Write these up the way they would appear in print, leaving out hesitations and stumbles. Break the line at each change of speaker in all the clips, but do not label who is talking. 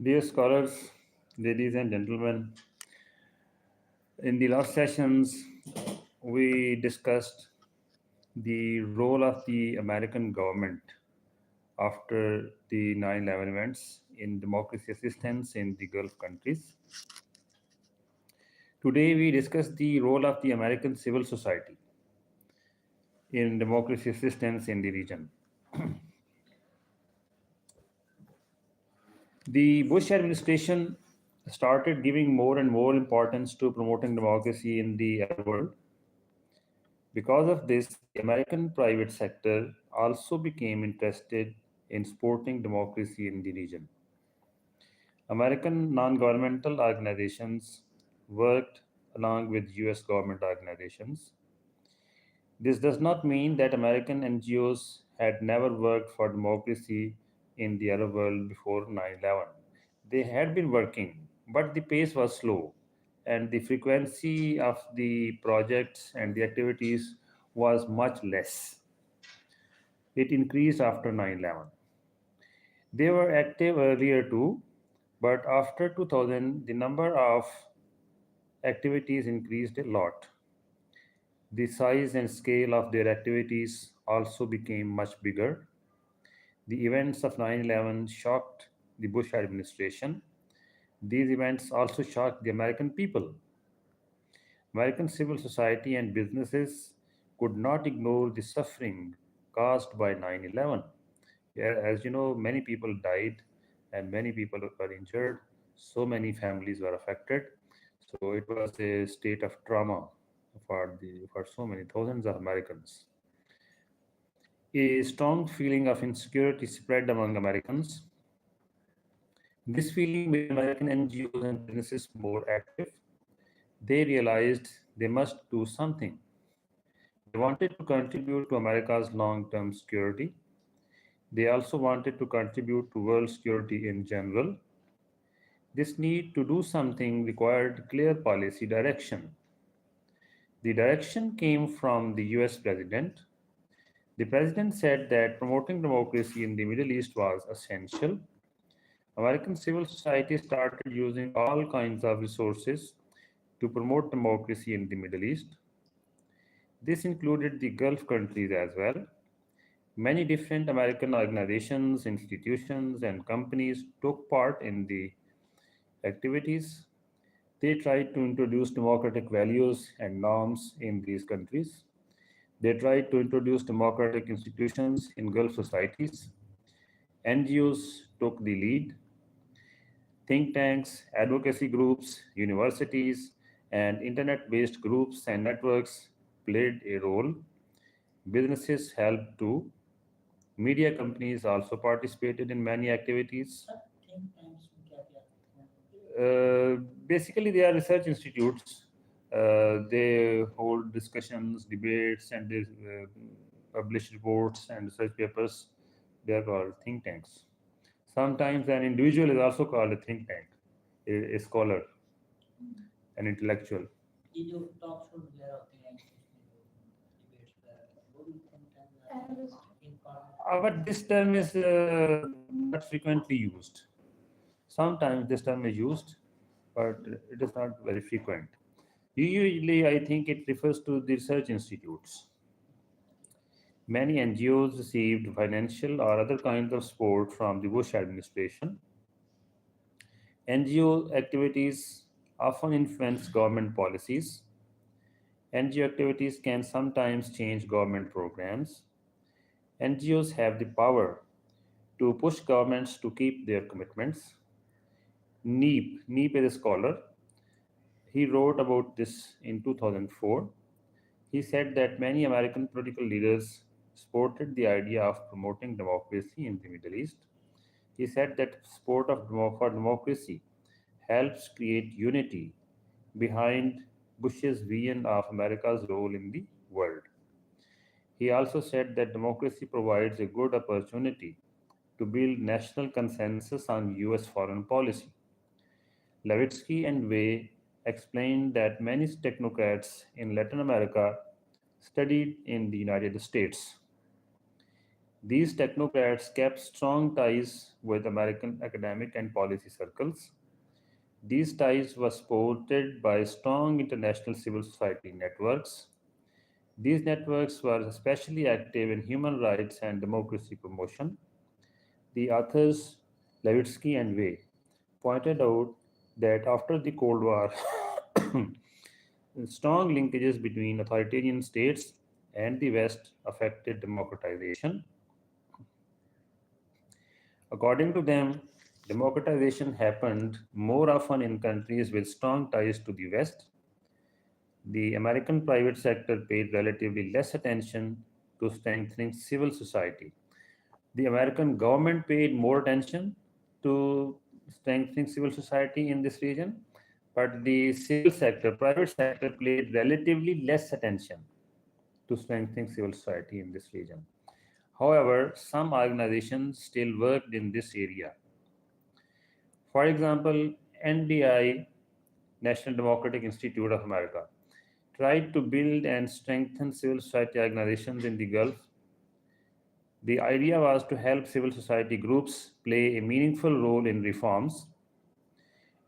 Dear scholars, ladies and gentlemen, in the last sessions, we discussed the role of the American government after the 9/11 events in democracy assistance in the Gulf countries. Today, we discuss the role of the American civil society in democracy assistance in the region. The Bush administration started giving more and more importance to promoting democracy in the Arab world. Because of this, the American private sector also became interested in supporting democracy in the region. American non governmental organizations worked along with US government organizations. This does not mean that American NGOs had never worked for democracy in the Arab world before 9/11. They had been working, but the pace was slow, and the frequency of the projects and the activities was much less. It increased after 9/11. They were active earlier too, but after 2000, the number of activities increased a lot. The size and scale of their activities also became much bigger. The events of 9/11 shocked the Bush administration. These events also shocked the American people. American civil society and businesses could not ignore the suffering caused by 9/11. Yeah, as you know, many people died and many people were injured. So many families were affected. So it was a state of trauma for so many thousands of Americans. A strong feeling of insecurity spread among Americans. This feeling made American NGOs and businesses more active. They realized they must do something. They wanted to contribute to America's long term security. They also wanted to contribute to world security in general. This need to do something required clear policy direction. The direction came from the US president. The president said that promoting democracy in the Middle East was essential. American civil society started using all kinds of resources to promote democracy in the Middle East. This included the Gulf countries as well. Many different American organizations, institutions, and companies took part in the activities. They tried to introduce democratic values and norms in these countries. They tried to introduce democratic institutions in Gulf societies. NGOs took the lead. Think tanks, advocacy groups, universities, and internet based groups and networks played a role. Businesses helped too. Media companies also participated in many activities. Uh, Basically, they are research institutes. They hold discussions, debates, and they publish reports and research papers. They are called think tanks. Sometimes an individual is also called a think tank, a scholar, an intellectual.
ये जो talk shows वगैरह होते हैं उसमें जो debates वगैरह करते हैं वो भी think tank informative
But this term is not frequently used. Sometimes this term is used, but it is not very frequent. Usually, I think it refers to the research institutes. Many NGOs received financial or other kinds of support from the Bush administration. NGO activities often influence government policies. NGO activities can sometimes change government programs. NGOs have the power to push governments to keep their commitments. Neep is a scholar. He wrote about this in 2004. He said that many American political leaders supported the idea of promoting democracy in the Middle East. He said that support for democracy helps create unity behind Bush's vision of America's role in the world. He also said that democracy provides a good opportunity to build national consensus on US foreign policy. Levitsky and Way explained that many technocrats in Latin America studied in the United States. These technocrats kept strong ties with American academic and policy circles. These ties were supported by strong international civil society networks. These networks were especially active in human rights and democracy promotion. The authors Levitsky and Way pointed out that after the Cold War, strong linkages between authoritarian states and the West affected democratization. According to them, democratization happened more often in countries with strong ties to the West. The American private sector paid relatively less attention to strengthening civil society. The American government paid more attention to strengthening civil society in this region, but the civil sector, private sector, paid relatively less attention to strengthening civil society in this region. However, some organizations still worked in this area. For example, NDI, National Democratic Institute of America, tried to build and strengthen civil society organizations in the Gulf. The idea was to help civil society groups play a meaningful role in reforms.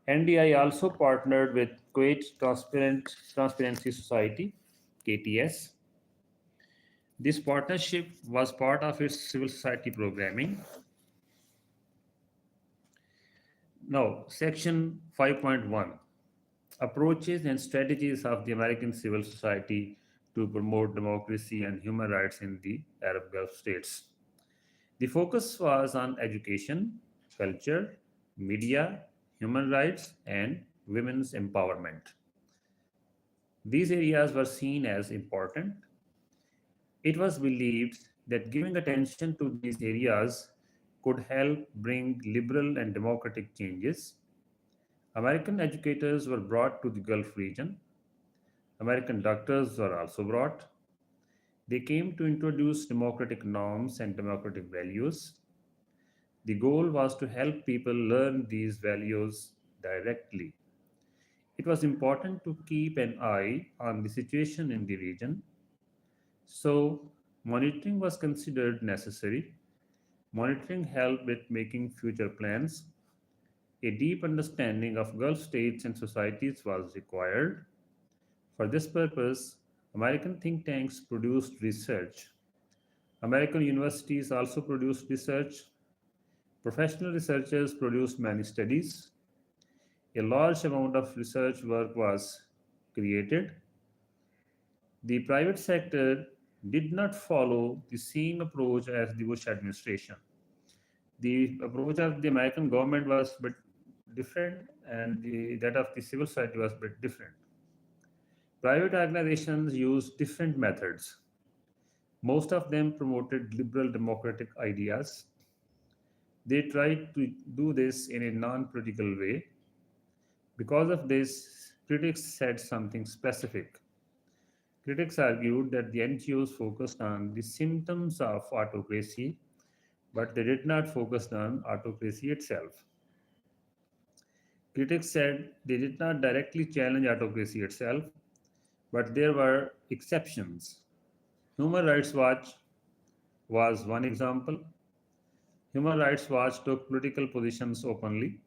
NDI also partnered with Kuwait Transparency Society, KTS. This partnership was part of its civil society programming. Now, Section 5.1, Approaches and Strategies of the American Civil Society to Promote Democracy and Human Rights in the Arab Gulf States. The focus was on education, culture, media, human rights, and women's empowerment. These areas were seen as important. It was believed that giving attention to these areas could help bring liberal and democratic changes. American educators were brought to the Gulf region. American doctors were also brought. They came to introduce democratic norms and democratic values. The goal was to help people learn these values directly. It was important to keep an eye on the situation in the region, so monitoring was considered necessary. Monitoring helped with making future plans. A deep understanding of Gulf states and societies was required. For this purpose, American think tanks produced research. American universities also produced research. Professional researchers produced many studies. A large amount of research work was created. The private sector did not follow the same approach as the Bush administration. The approach of the American government was a bit different, and that of the civil society was a bit different. Private organizations used different methods. Most of them promoted liberal democratic ideas. They tried to do this in a non political way. Because of this, critics said something specific. Critics argued that the NGOs focused on the symptoms of autocracy, but they did not focus on autocracy itself. Critics said they did not directly challenge autocracy itself, but there were exceptions. Human Rights Watch was one example. Human Rights Watch took political positions openly.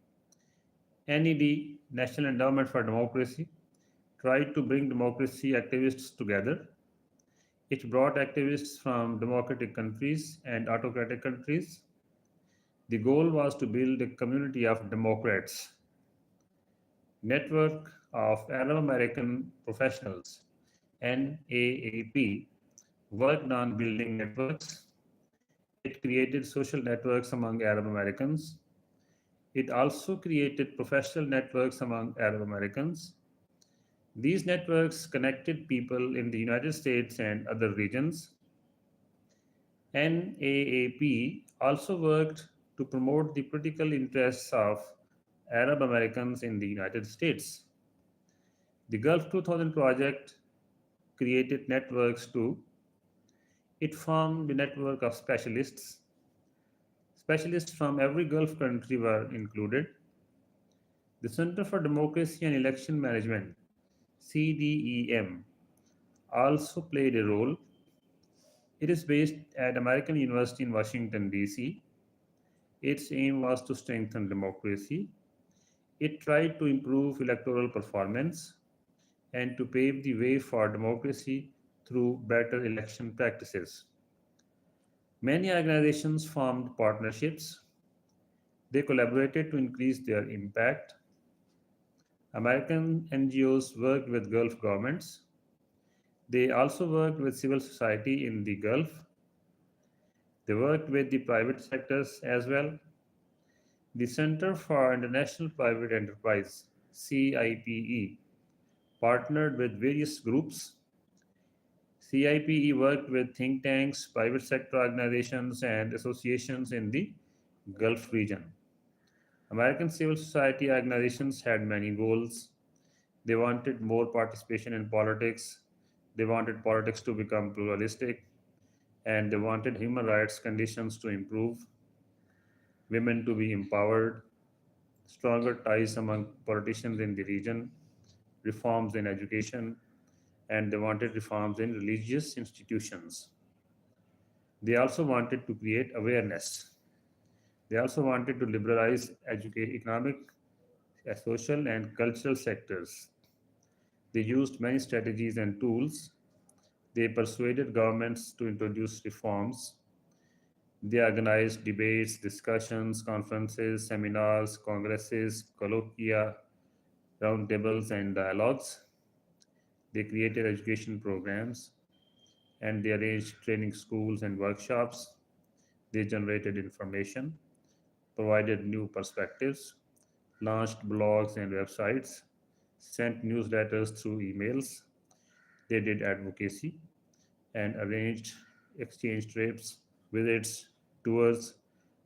NED, National Endowment for Democracy, tried to bring democracy activists together. It brought activists from democratic countries and autocratic countries. The goal was to build a community of Democrats. Network of Arab American Professionals, NAAP, worked on building networks. It created social networks among Arab Americans. It also created professional networks among Arab Americans. These networks connected people in the United States and other regions. NAAP also worked to promote the political interests of Arab Americans in the United States. The Gulf 2000 project created networks too. It formed a network of specialists. Specialists from every Gulf country were included. The Center for Democracy and Election Management, CDEM, also played a role. It is based at American University in Washington, D.C. Its aim was to strengthen democracy. It tried to improve electoral performance and to pave the way for democracy through better election practices. Many organizations formed partnerships. They collaborated to increase their impact. American NGOs worked with Gulf governments. They also worked with civil society in the Gulf. They worked with the private sectors as well. The Center for International Private Enterprise, CIPE, partnered with various groups. CIPE worked with think tanks, private sector organizations, and associations in the Gulf region. American civil society organizations had many goals. They wanted more participation in politics, they wanted politics to become pluralistic, and they wanted human rights conditions to improve, women to be empowered, stronger ties among politicians in the region, reforms in education, and they wanted reforms in religious institutions. They also wanted to create awareness. They also wanted to liberalize economic, social, and cultural sectors. They used many strategies and tools. They persuaded governments to introduce reforms. They organized debates, discussions, conferences, seminars, congresses, colloquia, roundtables, and dialogues. They created education programs and they arranged training schools and workshops. They generated information, provided new perspectives, launched blogs and websites, sent newsletters through emails. They did advocacy and arranged exchange trips, visits, tours,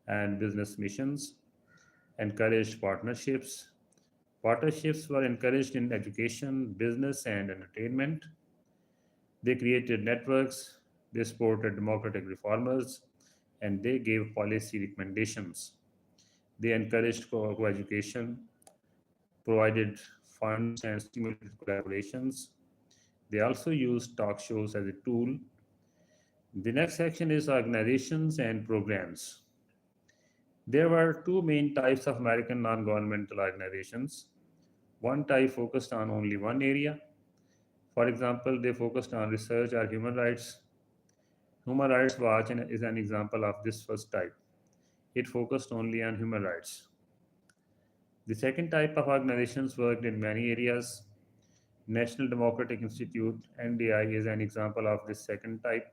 and business missions, encouraged partnerships. Partnerships were encouraged in education, business, and entertainment. They created networks, they supported democratic reformers, and they gave policy recommendations. They encouraged co-education, provided funds, and stimulated collaborations. They also used talk shows as a tool. The next section is organizations and programs. There were two main types of American non governmental organizations. One type focused on only one area. For example, they focused on research or human rights. Human Rights Watch is an example of this first type. It focused only on human rights. The second type of organizations worked in many areas. National Democratic Institute, NDI, is an example of this second type.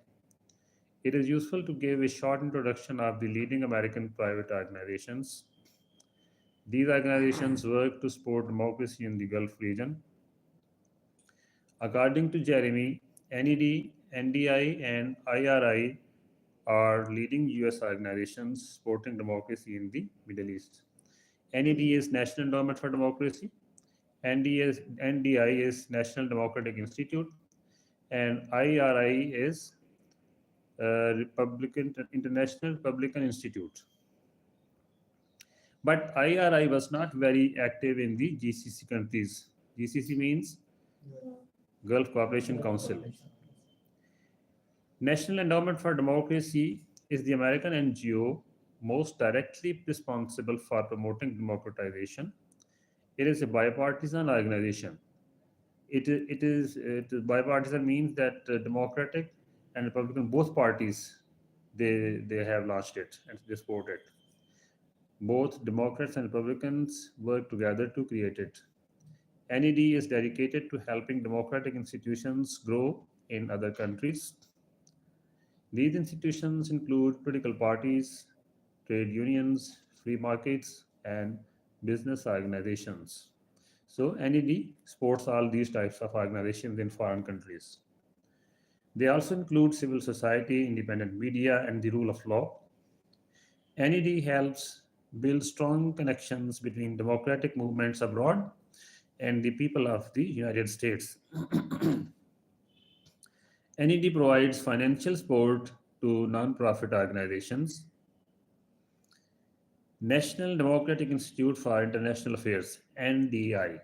It is useful to give a short introduction of the leading American private organizations. These organizations work to support democracy in the Gulf region. According to Jeremy, NED, NDI, and IRI are leading US organizations supporting democracy in the Middle East. NED is National Endowment for Democracy, NDI is National Democratic Institute, and IRI is International Republican Institute. But IRI was not very active in the GCC countries. GCC means Gulf Cooperation Council. National Endowment for Democracy is the American NGO most directly responsible for promoting democratization. It is a bipartisan organization. Bipartisan means that Democratic and Republican, both parties, they have launched it and they support it. Both Democrats and Republicans work together to create it. NED is dedicated to helping democratic institutions grow in other countries. These institutions include political parties, trade unions, free markets, and business organizations. So, NED supports all these types of organizations in foreign countries. They also include civil society, independent media, and the rule of law. NED helps build strong connections between democratic movements abroad and the people of the United States. NED provides financial support to non-profit organizations. National Democratic Institute for International Affairs, NDI.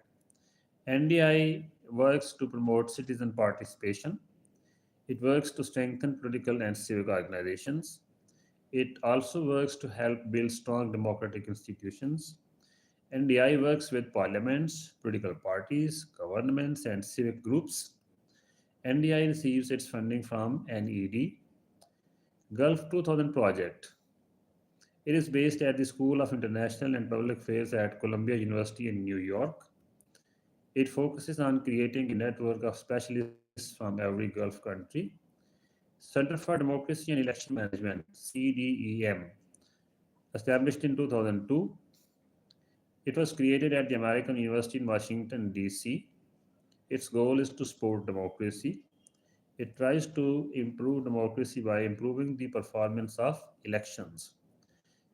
NDI works to promote citizen participation. It works to strengthen political and civic organizations. It also works to help build strong democratic institutions. NDI works with parliaments, political parties, governments, and civic groups. NDI receives its funding from NED. Gulf 2000 Project. It is based at the School of International and Public Affairs at Columbia University in New York. It focuses on creating a network of specialists from every Gulf country. Center for Democracy and Election Management, CDEM, established in 2002. It was created at the American University in Washington, D.C. Its goal is to support democracy. It tries to improve democracy by improving the performance of elections.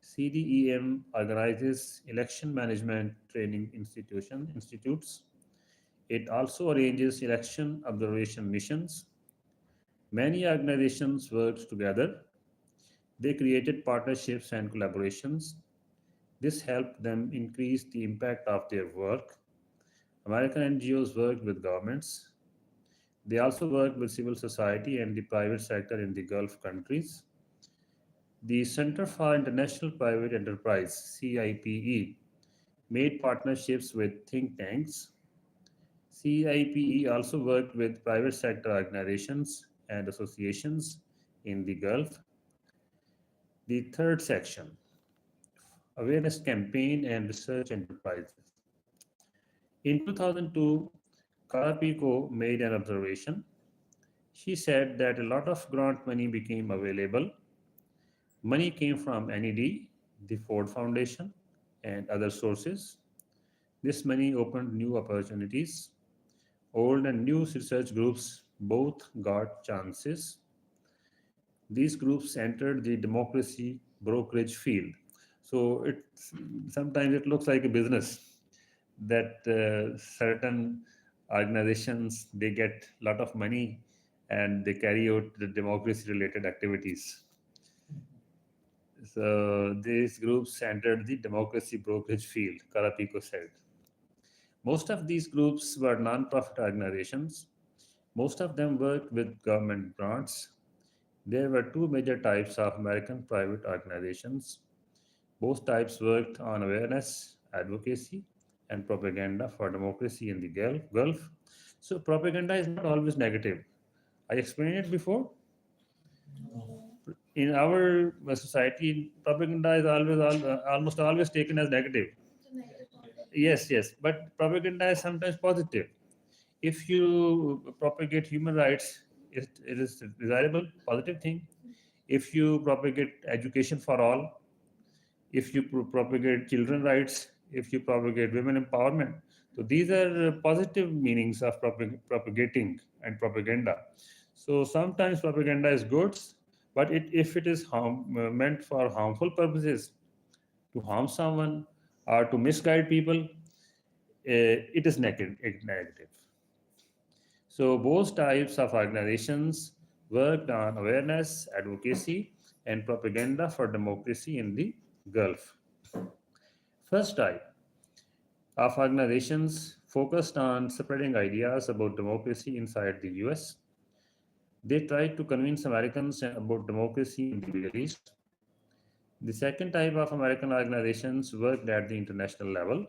CDEM organizes election management training institutes. It also arranges election observation missions. Many organizations worked together. They created partnerships and collaborations. This helped them increase the impact of their work. American NGOs worked with governments. They also worked with civil society and the private sector in the Gulf countries. The Center for International Private Enterprise, CIPE, made partnerships with think tanks. CIPE also worked with private sector organizations and associations in the Gulf. The third section, awareness campaign and research enterprises. In 2002, Carapico made an observation. She said that a lot of grant money became available. Money came from NED, the Ford Foundation, and other sources. This money opened new opportunities. Old and new research groups both got chances. These groups entered the democracy brokerage field. So it sometimes it looks like a business that certain organizations they get a lot of money and they carry out the democracy related activities. So these groups entered the democracy brokerage field, Carapico said. Most of these groups were non-profit organizations. Most of them worked with government grants. There were two major types of American private organizations. Both types worked on awareness, advocacy, and propaganda for democracy in the Gulf. So propaganda is not always negative. I explained it before. In our society, propaganda is almost always taken as negative. Yes, yes, but propaganda is sometimes positive. If you propagate human rights, it is a desirable, positive thing. If you propagate education for all, if you propagate children rights, if you propagate women empowerment, so these are positive meanings of propagating and propaganda. So sometimes propaganda is good, but if it is meant for harmful purposes, to harm someone or to misguide people, it is negative. So both types of organizations worked on awareness, advocacy, and propaganda for democracy in the Gulf. First type of organizations focused on spreading ideas about democracy inside the US. They tried to convince Americans about democracy in the Middle East. The second type of American organizations worked at the international level.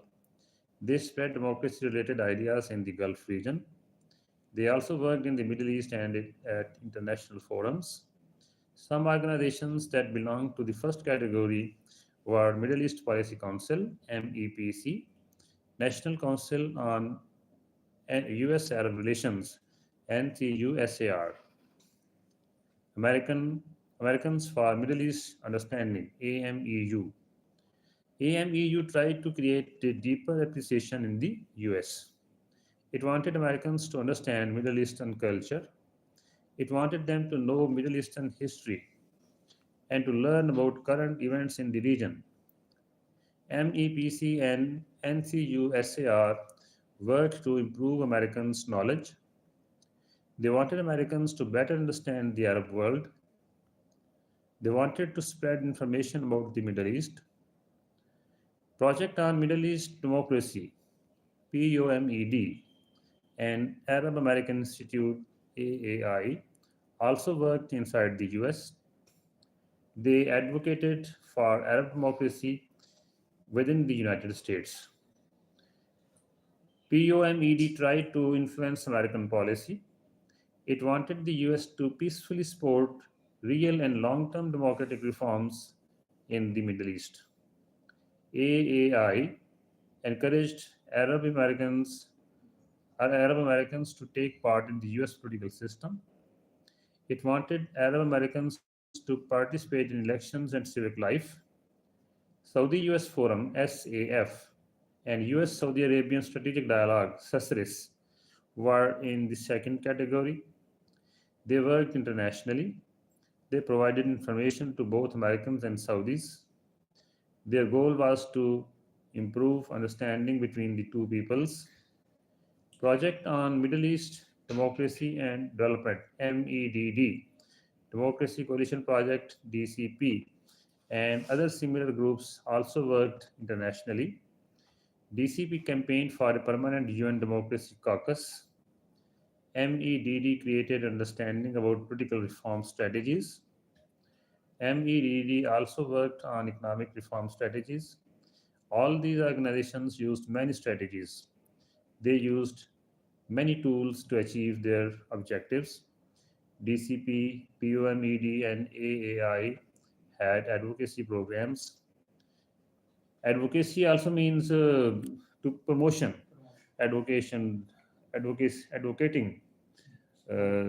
They spread democracy related ideas in the Gulf region. They also worked in the Middle East and at international forums. Some organizations that belong to the first category were Middle East Policy Council, MEPC, National Council on US Arab Relations, NCUSAR, Americans for Middle East Understanding, AMEU. AMEU tried to create a deeper appreciation in the US. It wanted Americans to understand Middle Eastern culture. It wanted them to know Middle Eastern history and to learn about current events in the region. MEPC and NCUSAR worked to improve Americans' knowledge. They wanted Americans to better understand the Arab world. They wanted to spread information about the Middle East. Project on Middle East Democracy, POMED, and Arab American Institute, AAI, also worked inside the US. They advocated for Arab democracy within the United States. POMED tried to influence American policy. It wanted the US to peacefully support real and long term democratic reforms in the Middle East. AAI encouraged Arab Americans to take part in the US political system. It wanted Arab Americans to participate in elections and civic life. Saudi US Forum SAF and US Saudi Arabian Strategic Dialogue SASRIS were in the second category. They worked internationally. They provided information to both Americans and Saudis. Their goal was to improve understanding between the two peoples. Project on Middle East Democracy and Development MEDD, Democracy Coalition Project DCP, and other similar groups also worked internationally. DCP campaigned for a permanent UN Democracy Caucus. MEDD created understanding about political reform strategies. MEDD also worked on economic reform strategies. All these organizations used many strategies. They used many tools to achieve their objectives. DCP, POMED, and AAI had advocacy programs. Advocacy also means to promotion, advocation, advocating,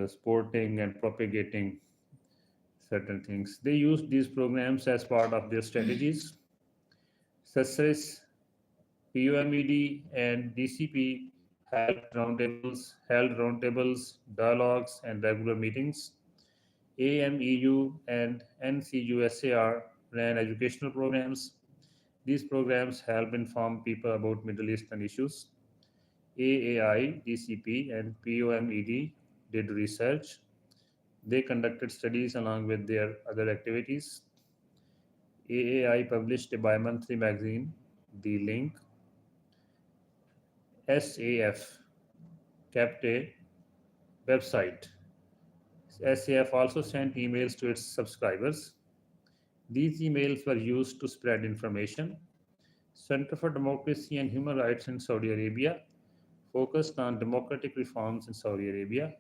supporting, and propagating certain things. They used these programs as part of their strategies. Success, POMED, and DCP held roundtables, dialogues, and regular meetings. AMEU and NCUSAR ran educational programs. These programs help inform people about Middle Eastern issues. AAI, DCP, and POMED did research. They conducted studies along with their other activities. AAI published a bi monthly magazine, The Link. SAF kept a website. SAF also sent emails to its subscribers. These emails were used to spread information. Center for Democracy and Human Rights in Saudi Arabia focused on democratic reforms in Saudi Arabia.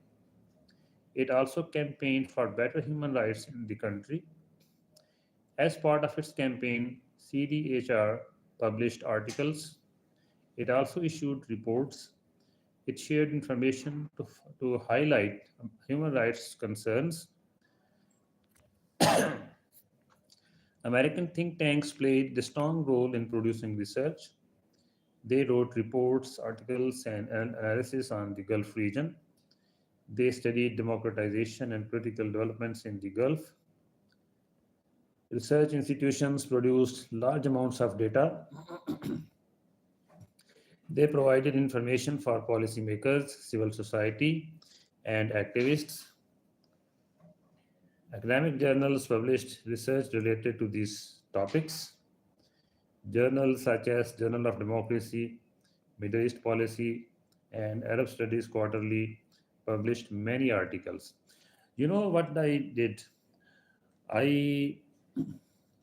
It also campaigned for better human rights in the country. As part of its campaign, CDHR published articles. It also issued reports. It shared information to highlight human rights concerns. American think tanks played a strong role in producing research. They wrote reports, articles, and analysis on the Gulf region. They studied democratization and political developments in the Gulf. Research institutions produced large amounts of data. They provided information for policymakers, civil society, and activists. Academic journals published research related to these topics. Journals such as Journal of Democracy, Middle East Policy, and Arab Studies Quarterly published many articles. You know what I did? I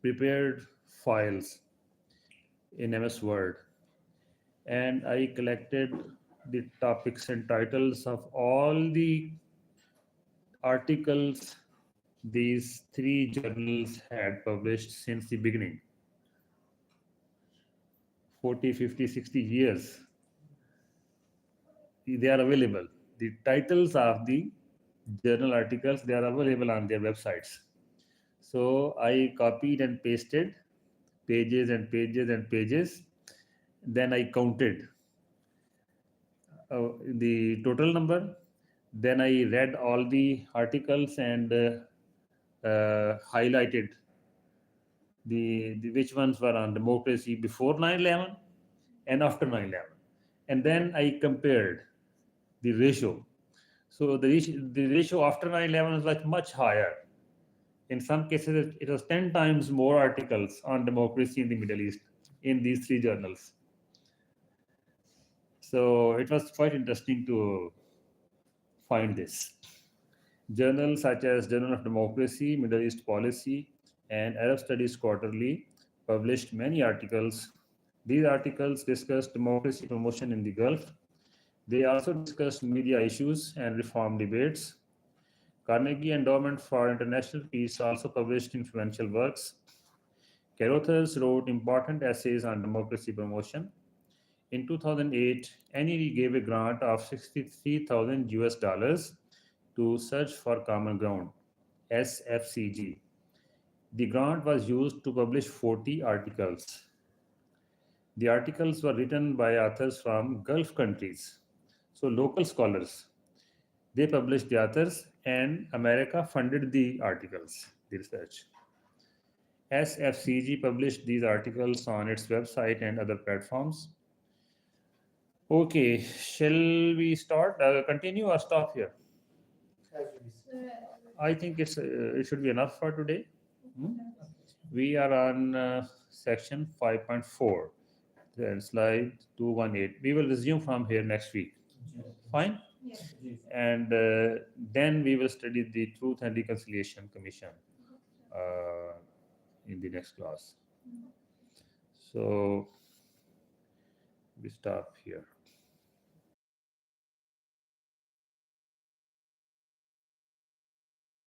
prepared files in MS Word and I collected the topics and titles of all the articles these three journals had published since the beginning 40, 50, 60 years. They are available. The titles of the journal articles, they are available on their websites. So I copied and pasted pages and pages and pages. Then I counted the total number. Then I read all the articles and highlighted the which ones were on democracy before 9/11 and after 9/11. And then I compared the ratio. So the ratio after 9/11 was like much higher. In some cases, it was 10 times more articles on democracy in the Middle East in these three journals. So it was quite interesting to find this. Journals such as Journal of Democracy, Middle East Policy, and Arab Studies Quarterly published many articles. These articles discussed democracy promotion in the Gulf. They also discussed media issues and reform debates. Carnegie Endowment for International Peace also published influential works. Carothers wrote important essays on democracy promotion. In 2008, NED gave a grant of 63,000 US dollars to Search for Common Ground, SFCG. The grant was used to publish 40 articles. The articles were written by authors from Gulf countries, so local scholars. They published the authors, and America funded the articles, the research. SFCG published these articles on its website and other platforms. Okay, shall we start? Continue or stop here? I think it should be enough for today. Hmm? We are on section 5.4, then slide 218. We will resume from here next week. Fine? And then we will study the Truth and Reconciliation Commission in the next class. So we stop here.